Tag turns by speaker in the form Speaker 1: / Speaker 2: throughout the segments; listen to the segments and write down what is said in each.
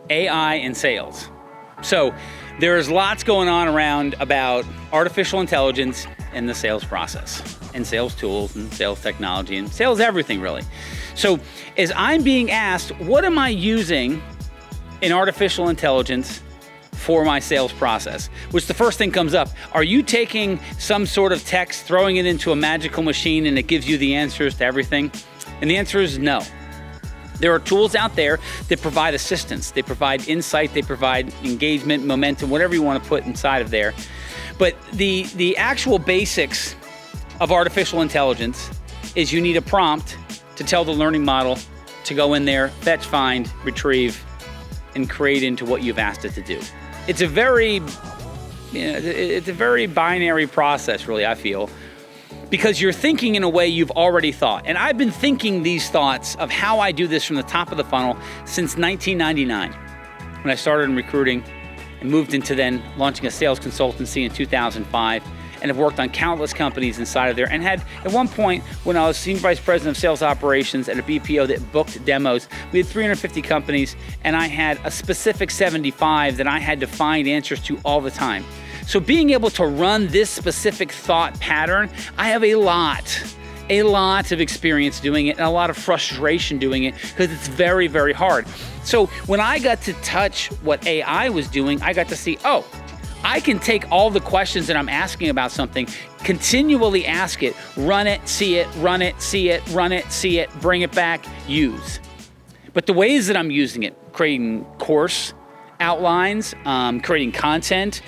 Speaker 1: AI and sales. So there's lots going on around about artificial intelligence and the sales process and sales tools and sales technology and sales everything really. So as I'm being asked, what am I using in artificial intelligence for my sales process? Which the first thing comes up, are you taking some sort of text, throwing it into a magical machine and it gives you the answers to everything? And the answer is no. There are tools out there that provide assistance, they provide insight, they provide engagement, momentum, whatever you want to put inside of there. But the actual basics of artificial intelligence is you need a prompt to tell the learning model to go in there, fetch, find, retrieve, and create into what you've asked it to do. It's a very binary process, really, I feel, because you're thinking in a way you've already thought. And I've been thinking these thoughts of how I do this from the top of the funnel since 1999, when I started in recruiting and moved into then launching a sales consultancy in 2005, and have worked on countless companies inside of there, and had, at one point, when I was Senior Vice President of Sales Operations at a BPO that booked demos, we had 350 companies, and I had a specific 75 that I had to find answers to all the time. So being able to run this specific thought pattern, I have a lot of experience doing it and a lot of frustration doing it because it's very, very hard. So when I got to touch what AI was doing, I got to see, oh, I can take all the questions that I'm asking about something, continually ask it, run it, see it, run it, see it, run it, see it, bring it back, use. But the ways that I'm using it, creating course outlines, creating content,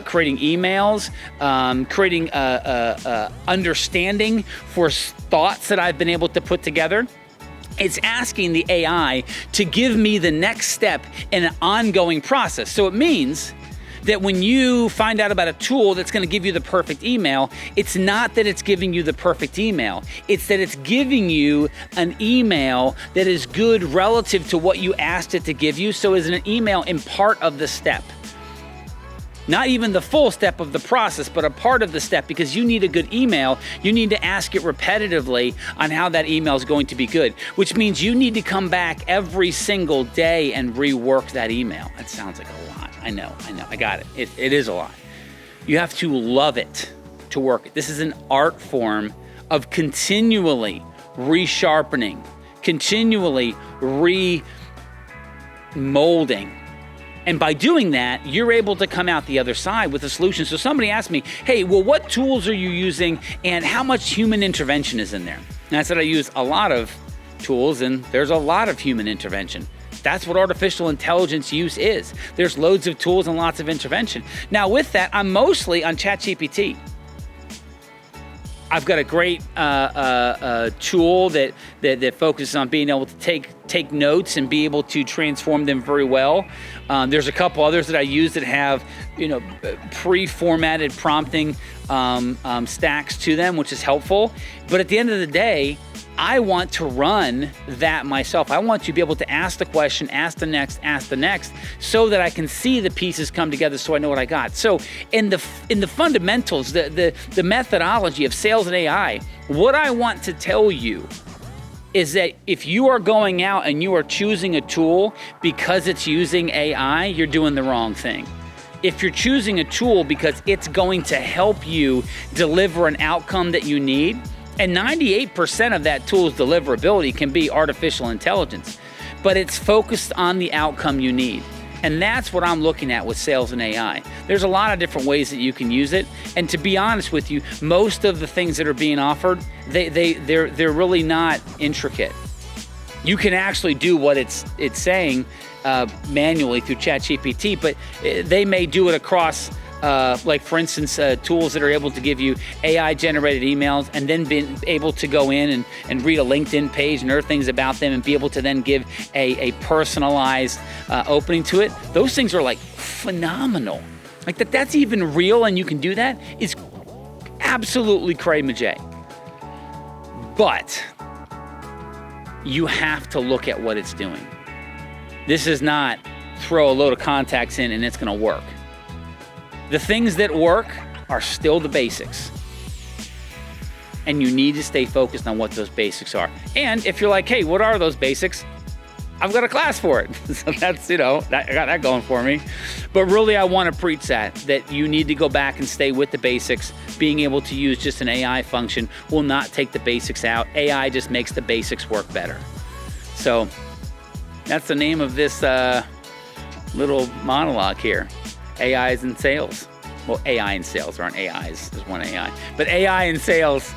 Speaker 1: creating emails, creating understanding for thoughts that I've been able to put together. It's asking the AI to give me the next step in an ongoing process. So it means that when you find out about a tool that's going to give you the perfect email, it's not that it's giving you the perfect email. It's that it's giving you an email that is good relative to what you asked it to give you. So is an email in part of the step. Not even the full step of the process, but a part of the step, because you need a good email. You need to ask it repetitively on how that email is going to be good, which means you need to come back every single day and rework that email. That sounds like a lot. I know, I got it. It is a lot. You have to love it to work it. This is an art form of continually resharpening, continually remolding. And by doing that, you're able to come out the other side with a solution. So somebody asked me, hey, well, what tools are you using and how much human intervention is in there? And I said I use a lot of tools and there's a lot of human intervention. That's what artificial intelligence use is. There's loads of tools and lots of intervention. Now with that, I'm mostly on ChatGPT. I've got a great tool that focuses on being able to take notes and be able to transform them very well. There's a couple others that I use that have, pre-formatted prompting stacks to them, which is helpful. But at the end of the day, I want to run that myself. I want to be able to ask the question, ask the next, so that I can see the pieces come together so I know what I got. So in the fundamentals, the methodology of sales and AI, what I want to tell you is that if you are going out and you are choosing a tool because it's using AI, you're doing the wrong thing. If you're choosing a tool because it's going to help you deliver an outcome that you need, and 98% of that tool's deliverability can be artificial intelligence, but it's focused on the outcome you need. And that's what I'm looking at with sales and AI. There's a lot of different ways that you can use it. And to be honest with you, most of the things that are being offered, they're really not intricate. You can actually do what it's saying manually through ChatGPT, but they may do it across like for instance, tools that are able to give you AI generated emails and then being able to go in and read a LinkedIn page and other things about them and be able to then give a personalized opening to it. Those things are like phenomenal. Like that's even real and you can do that is absolutely cray-majay. But you have to look at what it's doing. This is not throw a load of contacts in and it's gonna work. The things that work are still the basics. And you need to stay focused on what those basics are. And if you're like, hey, what are those basics? I've got a class for it. So that's, I got that going for me. But really, I want to preach that you need to go back and stay with the basics. Being able to use just an AI function will not take the basics out. AI just makes the basics work better. So that's the name of this little monologue here. AIs in sales. Well, AI in sales. There aren't AIs. There's one AI. But AI in sales.